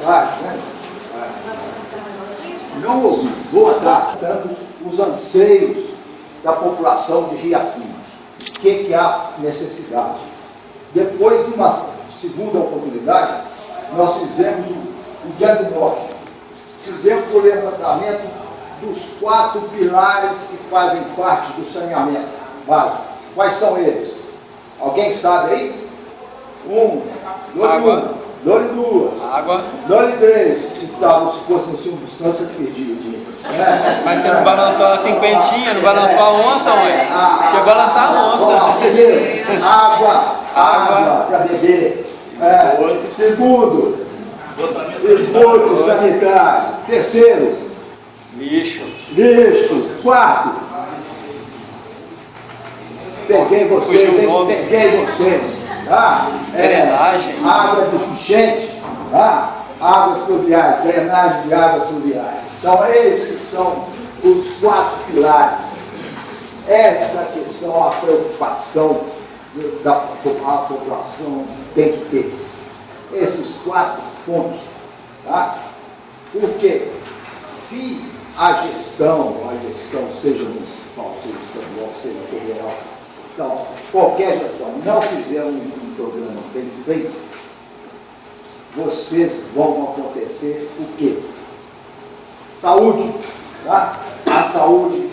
tarde, né? Não ouvi. Boa tarde. Os anseios da população de Riacima. O que há necessidade? Depois de uma segunda oportunidade, nós fizemos o diagnóstico. Fizemos o levantamento dos 4 pilares que fazem parte do saneamento básico. Quais são eles? Alguém sabe aí? 1, dole 2, água, dole 3. Se fosse no Silvio Santos, vocês perdiam dinheiro. Mas você não balançou a cinquentinha, não balançou a onça, mãe? Tinha que balançar a onça. Primeiro, água para beber. Segundo, esgoto sanitário. Terceiro, lixo. Quarto, peguei vocês, hein? Peguei vocês. Drenagem. Água de enchente, águas pluviais, drenagem de águas pluviais. Então, esses são os 4 pilares. Essa que são a preocupação da população tem que ter. Esses 4 pontos. Tá? Porque se a gestão, seja municipal, seja estadual, seja federal, então, qualquer gestão não fizer um programa bem feito, vocês vão acontecer o quê? Saúde, tá? A saúde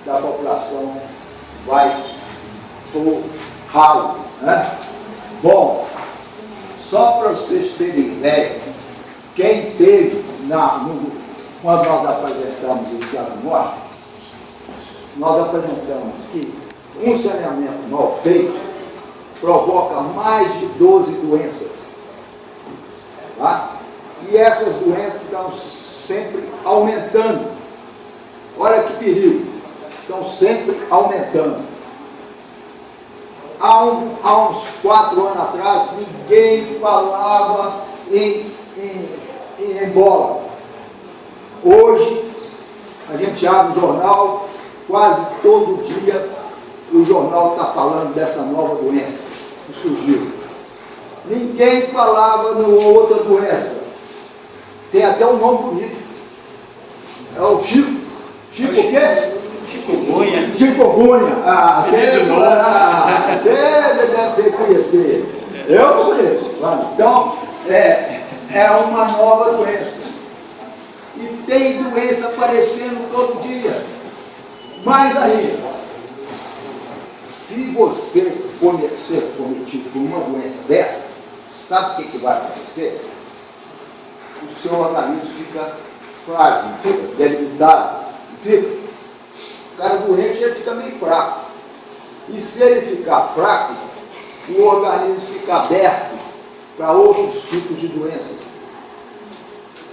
da população vai pro ralo, né? Bom, só para vocês terem ideia, quem teve quando nós apresentamos o diagnóstico, nós apresentamos que um saneamento mal feito provoca mais de 12 doenças. Tá? E essas doenças estão sempre aumentando. Olha que perigo. Estão sempre aumentando. Há uns 4 anos atrás, ninguém falava em ebola. Hoje, a gente abre o jornal, quase todo dia o jornal está falando dessa nova doença que surgiu. Ninguém falava numa outra doença. Tem até um nome bonito. É o Chico. Chico o quê? Chikungunya. Chikungunya. Você deve conhecer. Eu não conheço. Então, é uma nova doença. E tem doença aparecendo todo dia. Mais ainda, se você ser cometido por uma doença dessa, sabe o que vai acontecer? O seu organismo fica frágil, fica debilitado, o cara doente ele fica meio fraco. E se ele ficar fraco, o organismo fica aberto para outros tipos de doenças.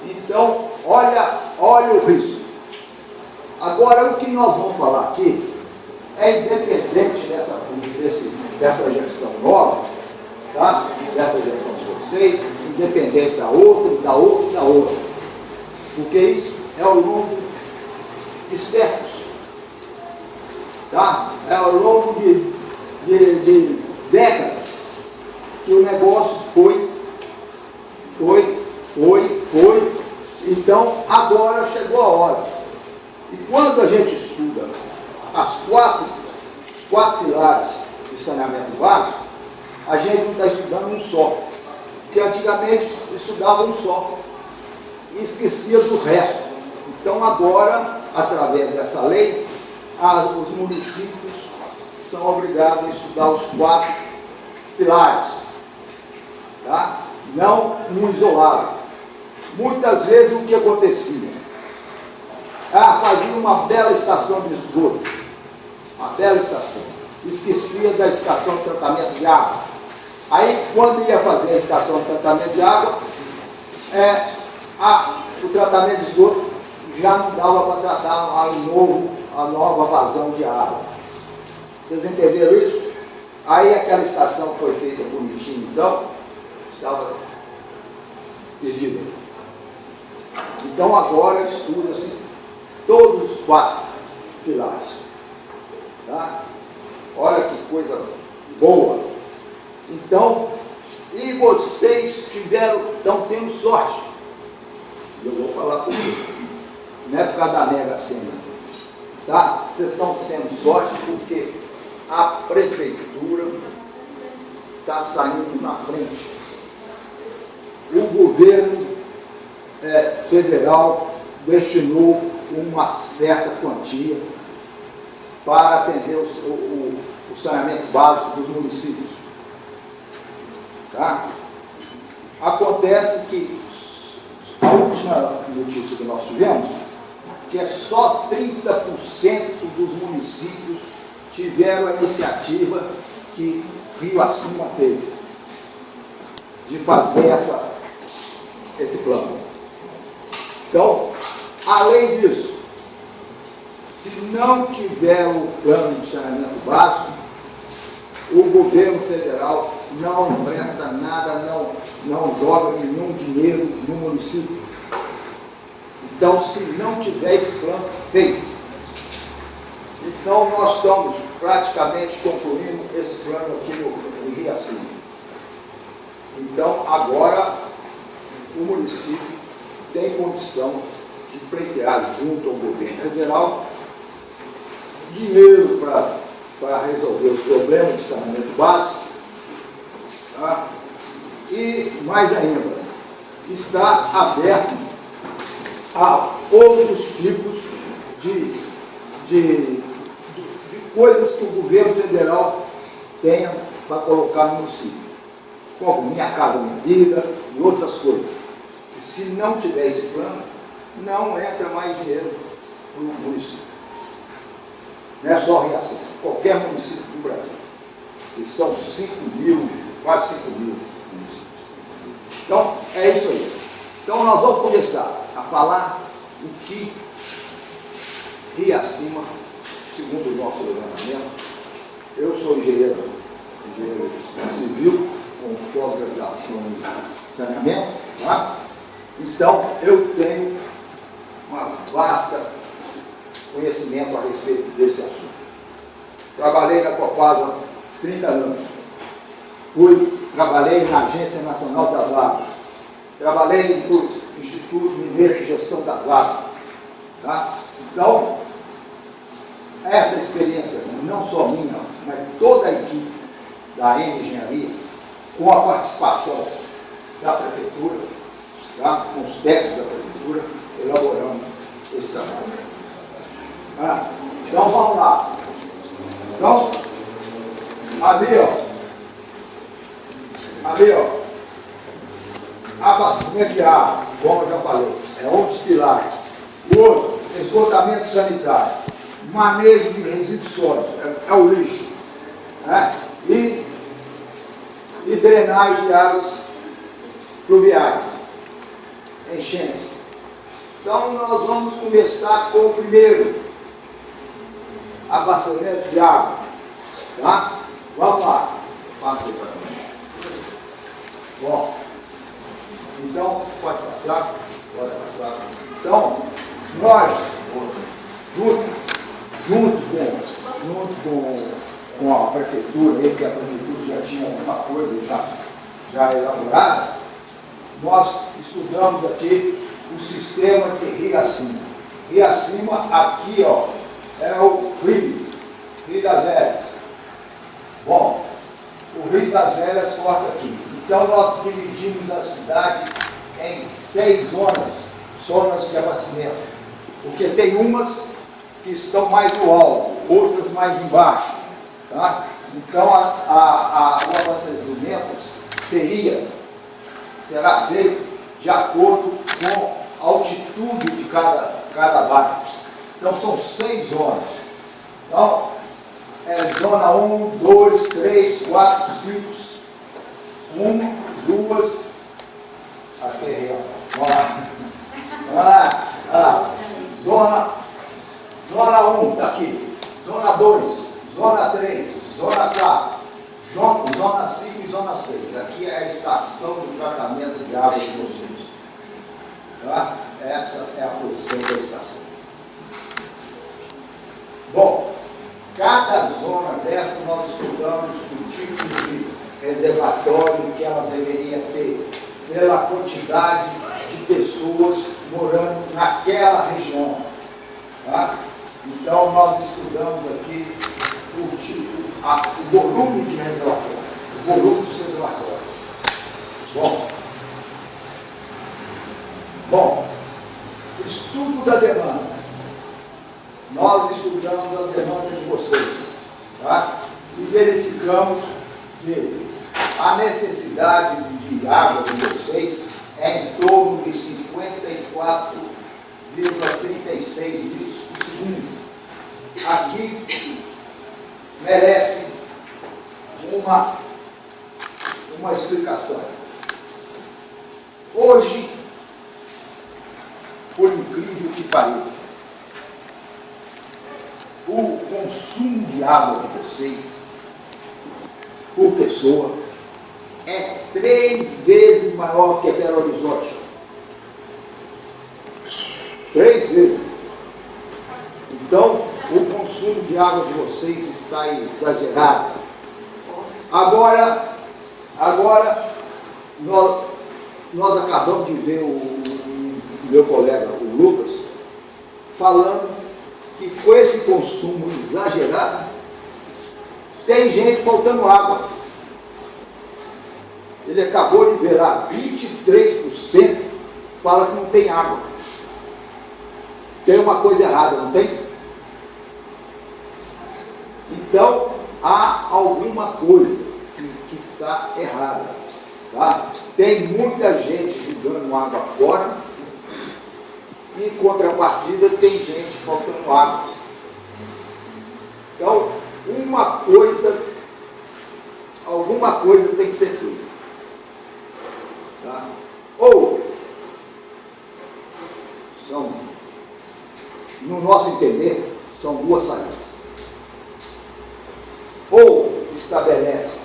Então, olha o risco. Agora, o que nós vamos falar aqui é independente dessa gestão nova, tá? Dessa gestão de vocês, independente da outra. Porque isso é ao longo de séculos. Tá? É ao longo de décadas que o negócio foi. Então, agora chegou a hora. E quando a gente estuda os 4 pilares de saneamento básico, a gente não está estudando um só. Porque antigamente estudava um só e esquecia do resto. Então agora, através dessa lei, os municípios são obrigados a estudar os 4 pilares. Tá? Não um isolado. Muitas vezes o que acontecia? Fazia uma bela estação de esgoto. Uma bela estação. Esquecia da estação de tratamento de água. Aí, quando ia fazer a estação de tratamento de água, o tratamento de esgoto já não dava para tratar a nova vazão de água. Vocês entenderam isso? Aí aquela estação que foi feita bonitinha, então, estava perdida. Então agora estuda-se todos os 4 pilares. Tá? Olha que coisa boa. Então, e vocês estão tendo sorte, falar por quê. Não é por causa da Mega Sena, tá? Vocês estão sendo sorte porque a prefeitura está saindo na frente. O governo federal destinou uma certa quantia para atender o saneamento básico dos municípios. Tá? Acontece que a última notícia que nós tivemos, que é só 30% dos municípios tiveram a iniciativa que Rio Acima teve, de fazer esse plano. Então, além disso, se não tiver o plano de saneamento básico, o governo federal não empresta nada, não joga nenhum dinheiro no município. Então, se não tiver esse plano feito, então nós estamos praticamente concluindo esse plano aqui no Rio Acima. Então, agora, o município tem condição de pleitear junto ao governo federal dinheiro para resolver os problemas de saneamento básico, tá? E, mais ainda, está aberto a outros tipos de coisas que o governo federal tenha para colocar no município, como Minha Casa Minha Vida e outras coisas. E se não tiver esse plano, não entra mais dinheiro para o município. Não é só Rio Acima, qualquer município do Brasil. E são 5 mil, quase 5 mil municípios. Então, é isso aí. Então, nós vamos começar a falar o que Rio Acima, segundo o nosso levantamento. Eu sou engenheiro civil, com pós-graduação em saneamento, tá? Então, eu tenho uma vasta conhecimento a respeito desse assunto. Trabalhei na Copasa há 30 anos. Trabalhei na Agência Nacional das Águas. Trabalhei no Instituto Mineiro de Gestão das Águas. Tá? Então, essa experiência, não só minha, mas toda a equipe da Engenharia, com a participação da Prefeitura, tá? Com os técnicos da Prefeitura, elaborando esse trabalho. Então, vamos lá. Então, ali, abastecimento de água, como eu já falei, é um dos pilares. O outro, esgotamento sanitário, manejo de resíduos sólidos, é o lixo, né? E drenagem de águas pluviais, enchentes. Então, nós vamos começar com o primeiro, abastecimento de água, tá? Vamos lá. Passa aí para mim. Bom, então, pode passar? Pode passar. Então, nós, junto com a Prefeitura, que a Prefeitura já tinha alguma coisa já elaborada, nós estudamos aqui o sistema de Rio Acima. Rio Acima, aqui, é o Rio das Velhas. Bom, o Rio das Velhas corta aqui. Então, nós dividimos a cidade em 6 zonas de abastecimento. Porque tem umas que estão mais no alto, outras mais embaixo. Tá? Então, o abastecimento será feito de acordo com a altitude de cada bairro. Então, são 6 zonas. Então, zona 1, 2, 3, 4, 5, 1, 2, acho que errei. Vamos lá. Zona 1, está aqui. Zona 2, zona 3, zona 4, zona 5 e zona 6. Aqui é a estação de tratamento de água de vocês. Tá? Essa é a posição da estação. Bom, cada zona dessa nós estudamos o tipo de reservatório que ela deveria ter, pela quantidade de pessoas morando Bom, estudo da demanda. Nós estudamos a demanda de vocês, tá? E verificamos que a necessidade de água de vocês é em torno de 54,36 litros por segundo. Aqui merece uma explicação. Hoje, por incrível que pareça, o consumo de água de vocês, por pessoa, é 3 vezes maior que Belo Horizonte. 3 vezes. Então, o consumo de água de vocês está exagerado. Agora nós acabamos de ver o meu colega, o Lucas, falando que com esse consumo exagerado, tem gente faltando água. Ele acabou de ver lá, 23% fala que não tem água. Tem uma coisa errada, não tem? Então, há alguma coisa que está errada. Tá? Tem muita gente jogando água fora, e em contrapartida tem gente faltando água. Então, alguma coisa tem que ser feita. Tá? Ou, no nosso entender, são duas saídas. Ou estabelece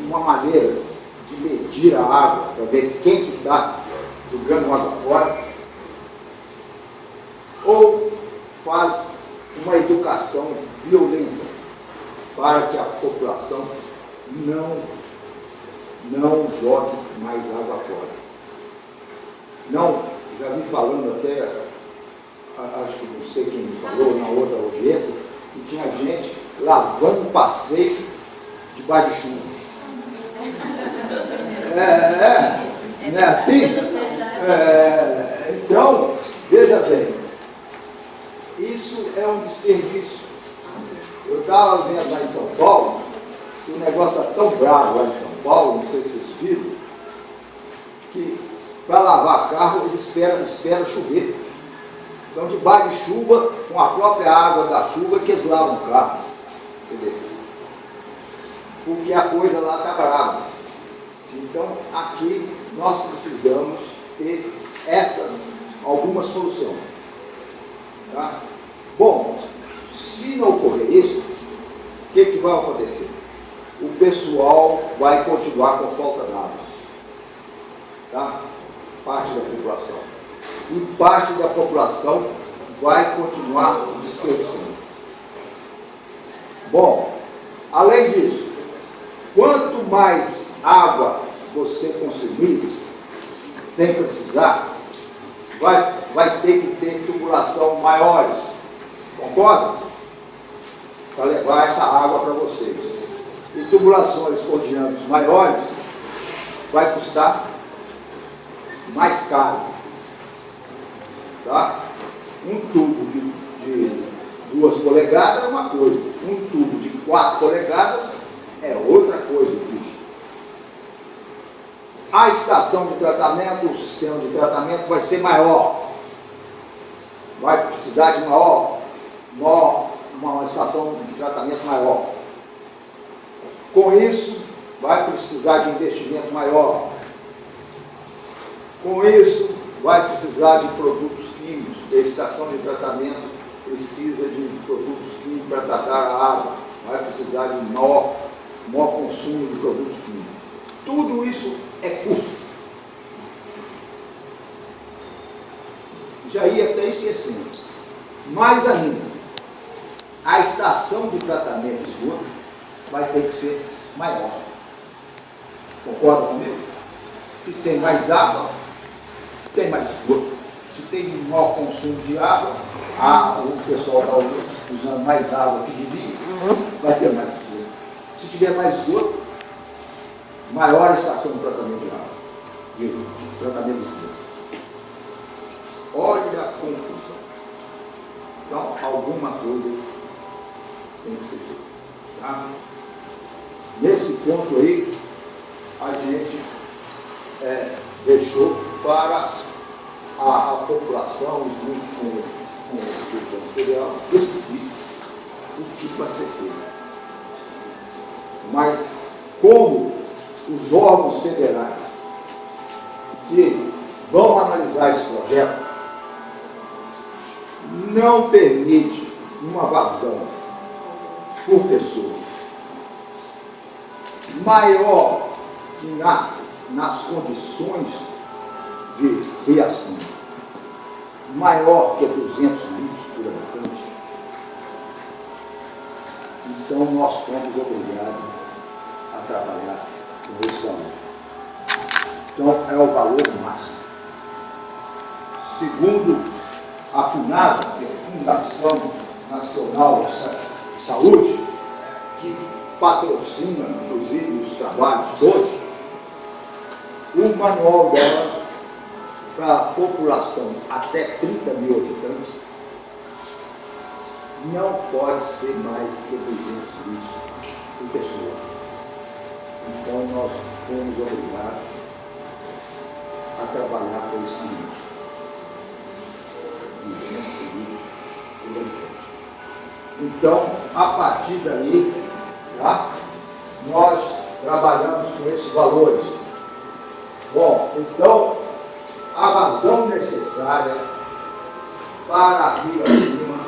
uma maneira de medir a água, para ver quem que está jogando água fora, ou faz uma educação violenta para que a população não jogue mais água fora. Não, já vi falando até, acho que não sei quem me falou na outra audiência, que tinha gente lavando passeio debaixo de chuva. Não é assim? Então, veja bem, isso é um desperdício. Eu estava vendo lá em São Paulo, que o negócio é tão bravo lá em São Paulo, não sei se vocês viram, que para lavar carro eles esperam chover. Então, debaixo de chuva, com a própria água da chuva, que eles lavam o carro. Entendeu? Porque a coisa lá está brava. Então, aqui nós precisamos ter algumas soluções. Tá? Bom, se não ocorrer isso, o que vai acontecer? O pessoal vai continuar com falta d'água. Tá? Parte da população. E parte da população vai continuar desperdiçando. Bom, além disso, quanto mais água você consumir, sem precisar, vai ter que ter tubulação maiores. Concorda? Para levar essa água para vocês. E tubulações com diâmetros maiores vai custar mais caro. Tá? Um tubo de 2 polegadas é uma coisa, um tubo de 4 polegadas é outra coisa o custo. A estação de tratamento, o sistema de tratamento vai ser maior. Vai precisar de uma estação de tratamento maior. Com isso, vai precisar de investimento maior. Com isso, vai precisar de produtos químicos. A estação de tratamento precisa de produtos químicos para tratar a água. Vai precisar de maior consumo de produtos químicos. Tudo isso é custo. Já ia até esquecendo. Mais ainda, a estação de tratamento de esgoto vai ter que ser maior. Concorda comigo? Se tem mais água, tem mais esgoto. Se tem maior consumo de água, o pessoal está usando mais água que devia, vai ter mais esgoto. Se tiver mais esgoto, maior a estação de tratamento de água. de tratamento químico. Olha a confusão. Então, alguma coisa tem que ser feita. Tá? Nesse ponto aí, a gente deixou para a população, junto com o governo federal, decidir o que vai ser feito. Mas, como os órgãos federais que vão analisar esse projeto não permite uma vazão por pessoa maior que nas condições de reação, maior que 200 litros por habitante, então nós fomos obrigados a trabalhar com esse valor. Então é o valor máximo. Segundo a FUNASA, que é a Fundação Nacional de Saúde, que patrocina, inclusive, os trabalhos todos, o manual dela para a população até 30 mil habitantes não pode ser mais que 200 litros por pessoa. Então, nós fomos obrigados a trabalhar com esse limite. 200 litros por habitante. Então, a partir daí, tá, nós trabalhamos com esses valores. Bom, então, a vazão necessária para a rio acima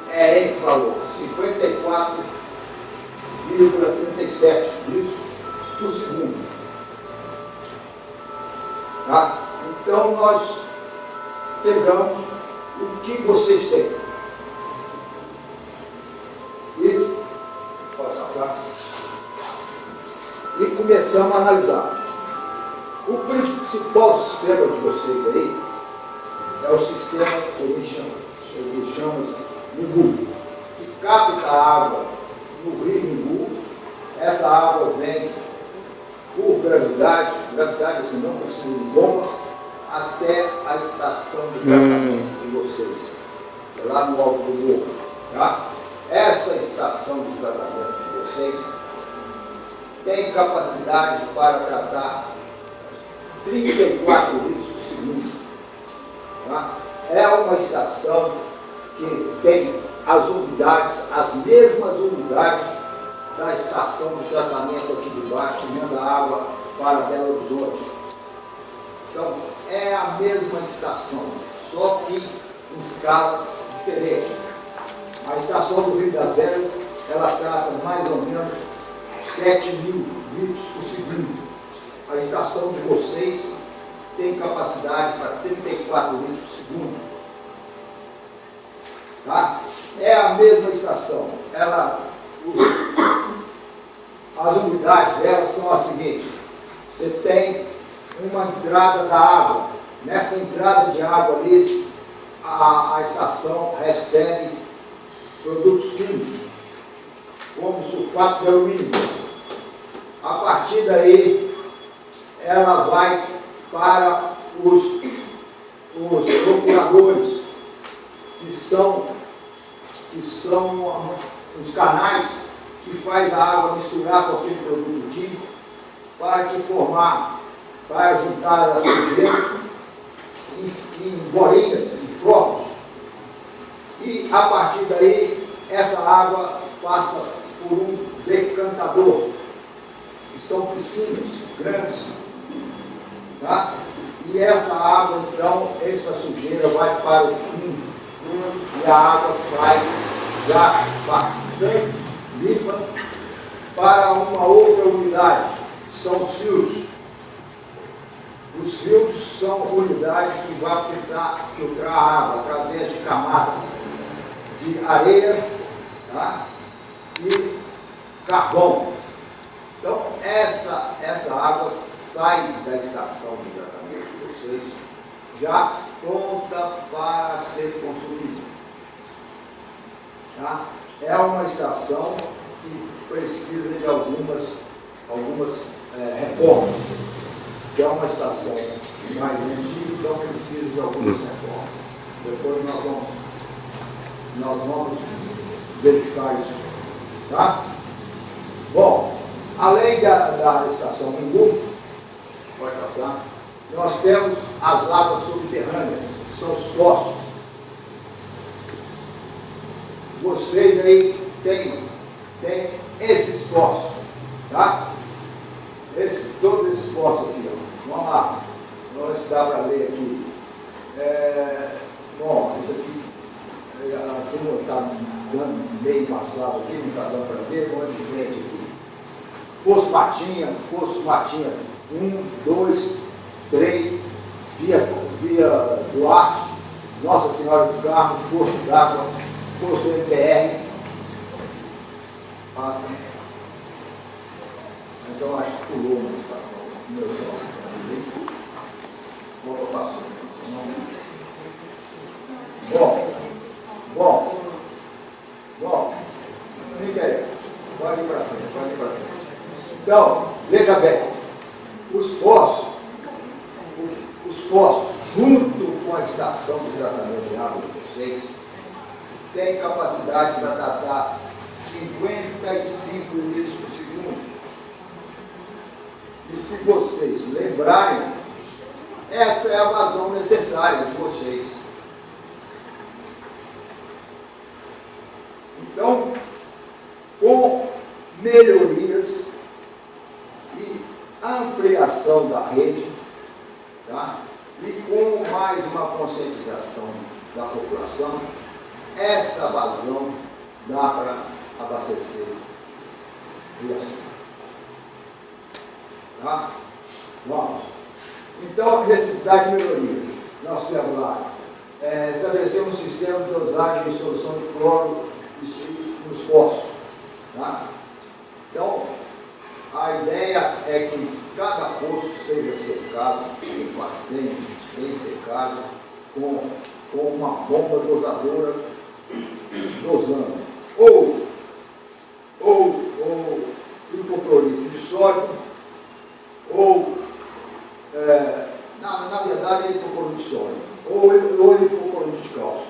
é esse valor, 54,37 litros por segundo. Tá? Então, nós pegamos o que vocês têm. E, pode passar. E começamos a analisar. O principal sistema de vocês aí é o sistema que a gente chama de Mingu, que capta a água no rio Mingu. Essa água vem por gravidade assim, não precisa de bomba, até a estação de tratamento de vocês, lá no alto do morro. Tá? Essa estação de tratamento de vocês tem capacidade para tratar 34 litros por segundo. Tá? É uma estação que tem as unidades, as mesmas unidades da estação de tratamento aqui de baixo, que manda água para Belo Horizonte. Então, é a mesma estação, só que em escala diferente. A estação do Rio das Velhas, ela trata mais ou menos 7 mil litros por segundo. A estação de vocês tem capacidade para 34 litros por segundo. Tá? É a mesma estação. As unidades delas são as seguintes. Você tem uma entrada da água. Nessa entrada de água ali, a estação recebe produtos químicos, como sulfato de alumínio. A partir daí, ela vai para os procuradores, que são os canais que faz a água misturar com aquele produto químico para juntar a sujeira em bolinhas, em flocos. E a partir daí, essa água passa por um decantador, que são piscinas grandes. Tá? E essa água, então, essa sujeira vai para o fundo e a água sai já bastante limpa para uma outra unidade, que são os filtros. Os filtros são unidades que vão filtrar a água através de camadas de areia, tá? E carvão. Então, essa água sai da estação de tratamento de vocês já pronta para ser consumida. Tá? É uma estação que precisa de algumas reformas. que é uma estação mais antiga, então precisa de algumas reformas. Depois nós vamos verificar isso. Tá? Bom, além da estação Mungu, pode passar, nós temos as águas subterrâneas, que são os poços. Vocês aí têm esses poços, tá? Todos esses poços aqui, ó. Vamos lá, vamos ver se dá para ler aqui. Bom, isso aqui, a turma está dando meio passado aqui, não está dando para ver, vamos de frente aqui. Poço Matinha, 1, 2, 3, via Duarte, Nossa Senhora do Carmo, Poço d'Água, Poço MPR. Passa. Então acho que pulou uma estação. Meu sol. Vou passar. Bom. Não interessa. Pode ir para frente. Então, veja bem. Os poços, junto com a estação de tratamento de água de vocês, tem capacidade para tratar 55 litros por segundo. E se vocês lembrarem, essa é a vazão necessária de vocês. Então, com melhorias e ampliação da rede, tá? E com mais uma conscientização da população, essa vazão dá para abastecer Riachuelo. Tá? Vamos. Então, necessidade de melhorias. Nós temos lá, estabelecer um sistema de dosagem e solução de cloro nos poços. Tá? Então, a ideia é que cada poço seja secado, bem secado, com uma bomba dosadora, dosando ou hipoclorito de sódio, ou, na verdade, hipoclorito de sódio, ou hipoclorito de cálcio.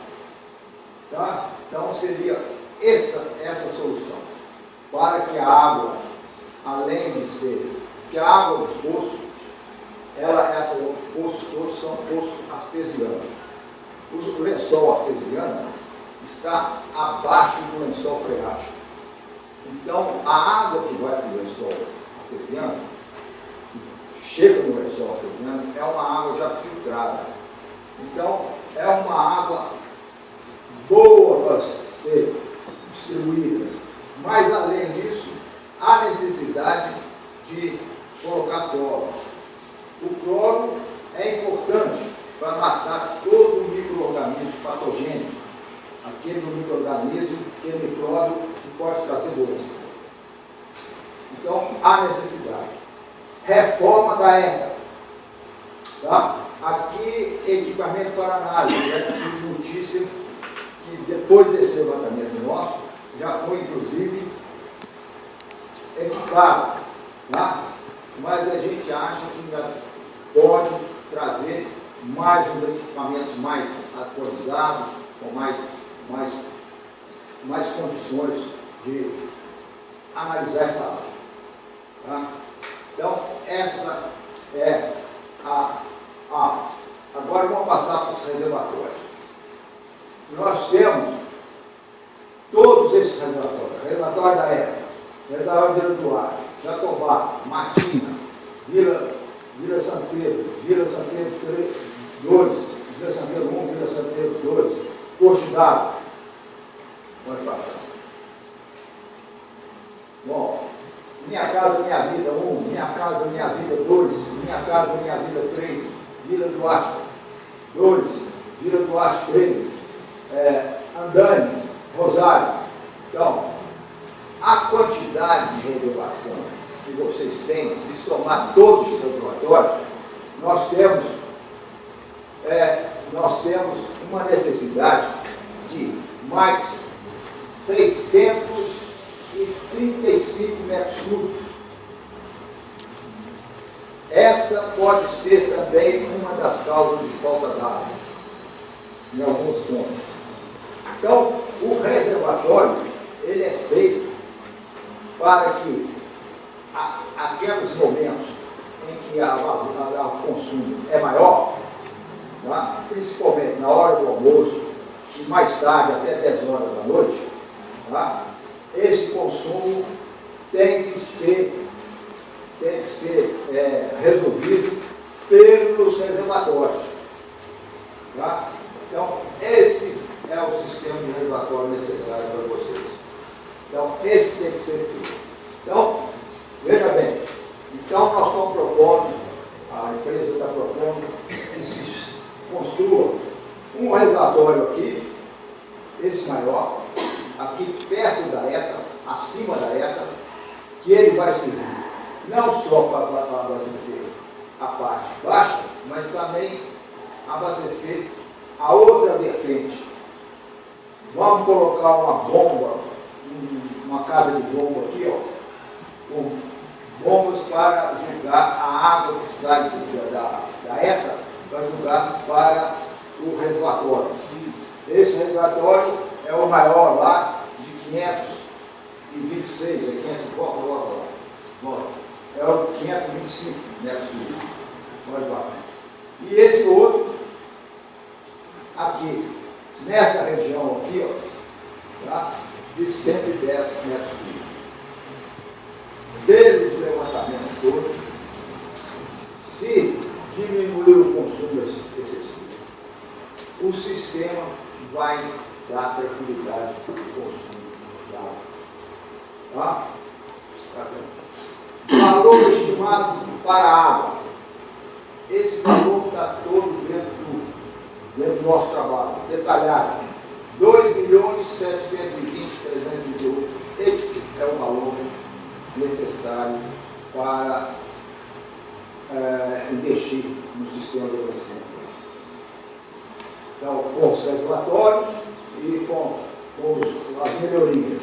Tá? Então, seria essa solução, para que a água, além de ser, que a água do poço, poços são poços artesianos. O lençol artesiano está abaixo do lençol freático. Então, a água que vai para o lençol artesiano, que chega no lençol artesiano, é uma água já filtrada. Então, é uma água boa para ser distribuída. Mas, além disso, há necessidade de colocar cloro. O cloro é importante para matar todo o micro-organismo patogênico, aquele micro-organismo, aquele micróbio que pode trazer doença. Então, há necessidade. Reforma da ECA. Tá? Aqui, equipamento para análise. Eu tive notícia que depois desse levantamento nosso, já foi, inclusive, equipado. Tá? Mas a gente acha que ainda pode trazer mais uns equipamentos mais atualizados, com mais condições de analisar essa água. Tá? Então, essa é agora vamos passar para os reservatórios. Nós temos todos esses reservatórios. Reservatório da ECA, reservatório de Vila Duarte, Jatobá, Matina, Vila Santeiro, Vila Santeiro 2, Vila Santeiro 1, Vila Santeiro 2, Coxo d'Água. Pode passar. Bom, Minha Casa Minha Vida 1, Minha Casa Minha Vida 2, Minha Casa Minha Vida 3, Vila Duarte 2, Vila Duarte 3, Andane, Rosário. Então, a quantidade de reservação que vocês têm, se somar todos os reservatórios, nós temos uma necessidade de mais 635 metros cúbicos. essa pode ser também uma das causas de falta d'água, em alguns pontos. Então, o reservatório, ele é feito para que aqueles momentos em que o consumo é maior, tá? Principalmente na hora do almoço e mais tarde, até 10 horas da noite, tá? Esse consumo tem que ser resolvido pelos reservatórios. Tá? Então, esse é o sistema de reservatório necessário para vocês. Então, esse tem que ser feito. Então, veja bem, então nós estamos propondo, a empresa está propondo que se construa um reservatório aqui, esse maior, aqui perto da ETA, acima da ETA, que ele vai servir não só para abastecer a parte baixa, mas também abastecer a outra vertente. Vamos colocar uma bomba, uma casa de bomba aqui, ó, com bombas para jogar a água que sai da ETA, para jogar para o reservatório. Esse reservatório é o maior lá, de 526, 500, é o 525 metros cúbicos. Olha lá. E esse outro, aqui, nessa região aqui, ó, tá? De 110 metros cúbicos. Desde os levantamentos todos, se diminuir o consumo excessivo, o sistema vai dar tranquilidade para o consumo da água. Tá? Valor estimado para a água. Esse valor está todo dentro do nosso trabalho, detalhado. 2.720.308. Esse é o valor necessário para investir no sistema de abastecimento. Então, com os reservatórios e com as melhorias.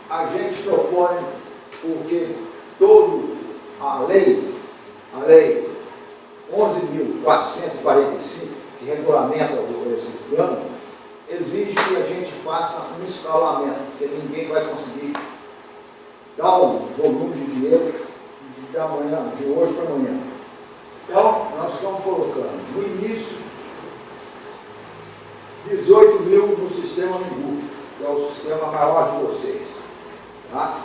A gente propõe, porque a lei 11.445, que regulamenta esse plano, exige que a gente faça um escalamento, porque ninguém vai conseguir dar um volume de dinheiro de hoje para amanhã. Então, nós estamos colocando, no início, 18 mil no sistema Migu, que é o sistema maior de vocês. Tá?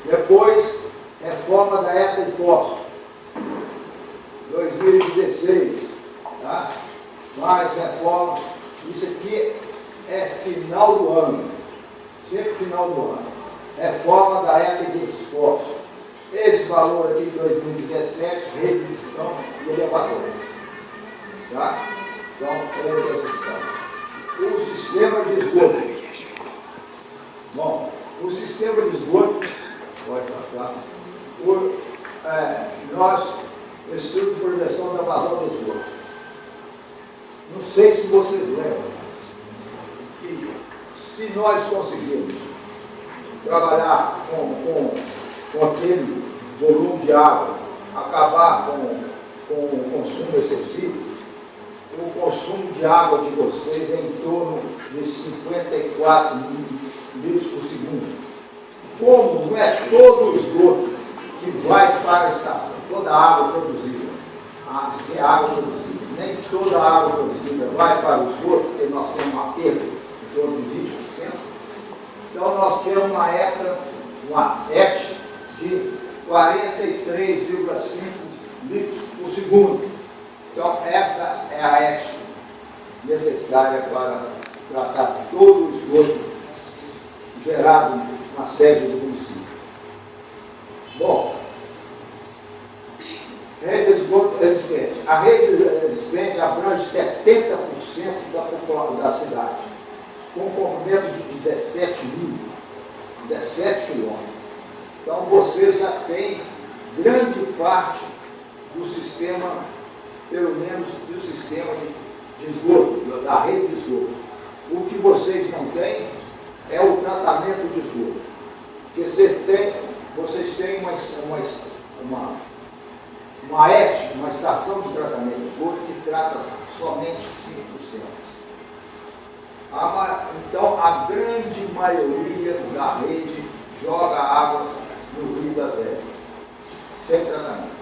Depois, reforma da ETA e Poço, 2016. Tá? Mais reforma. Isso aqui é final do ano. Sempre final do ano. Reforma da ETA e Poço. Esse valor aqui de 2017, revisão e elevatórios. Tá? Então, esse é o sistema. O sistema de esgoto. Bom, o sistema de esgoto, pode passar, estudo de projeção da vazão do esgoto. Não sei se vocês lembram que se nós conseguirmos trabalhar com aquele volume de água, acabar com o consumo excessivo, o consumo de água de vocês é em torno de 54 litros por segundo. Como não é todo o esgoto que vai para a estação, toda a água produzida, nem toda a água produzida vai para o esgoto, porque nós temos uma perda em torno de 20%. Então nós temos uma ET de 43,5 litros por segundo. Então, essa é a ET necessária para tratar todo o esgoto gerado na sede do município. Bom, rede de esgoto existente. A rede existente abrange 70% da cidade, com um comprimento de 17 quilômetros. Então, vocês já têm grande parte do sistema, pelo menos do sistema de esgoto, da rede de esgoto. O que vocês não têm é o tratamento de esgoto. Porque vocês têm uma uma ET, uma estação de tratamento de esgoto, que trata somente 5%. Então, a grande maioria da rede joga água no Rio das Velhas, sem tratamento.